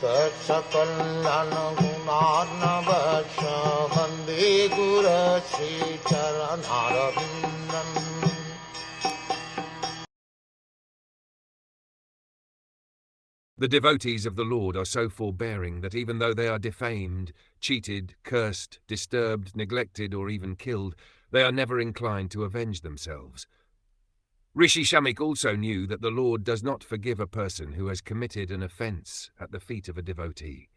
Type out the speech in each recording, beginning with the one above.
Sakal Gunarnavasha Vande Guru Sri Charanaravindan. The devotees of the Lord are so forbearing that even though they are defamed, cheated, cursed, disturbed, neglected, or even killed, they are never inclined to avenge themselves. Rishi Shamik also knew that the Lord does not forgive a person who has committed an offence at the feet of a devotee.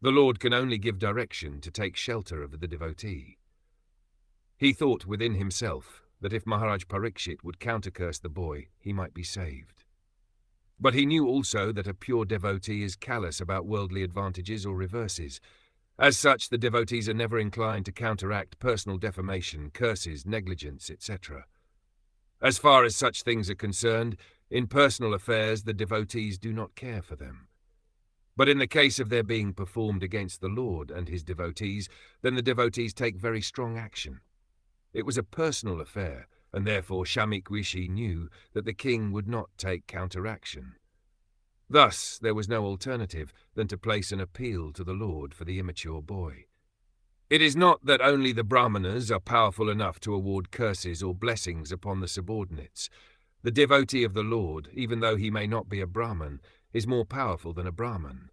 The Lord can only give direction to take shelter of the devotee. He thought within himself that if Maharaj Parikshit would countercurse the boy, he might be saved. But he knew also that a pure devotee is callous about worldly advantages or reverses. As such, the devotees are never inclined to counteract personal defamation, curses, negligence, etc. As far as such things are concerned, in personal affairs the devotees do not care for them. But in the case of their being performed against the Lord and his devotees, then the devotees take very strong action. It was a personal affair, and therefore Shamik Rishi knew that the king would not take counteraction. Thus there was no alternative than to place an appeal to the Lord for the immature boy. It is not that only the Brahmanas are powerful enough to award curses or blessings upon the subordinates. The devotee of the Lord, even though he may not be a Brahman, is more powerful than a Brahman.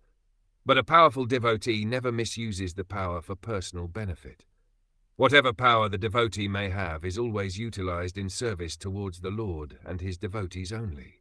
But a powerful devotee never misuses the power for personal benefit. Whatever power the devotee may have is always utilized in service towards the Lord and his devotees only.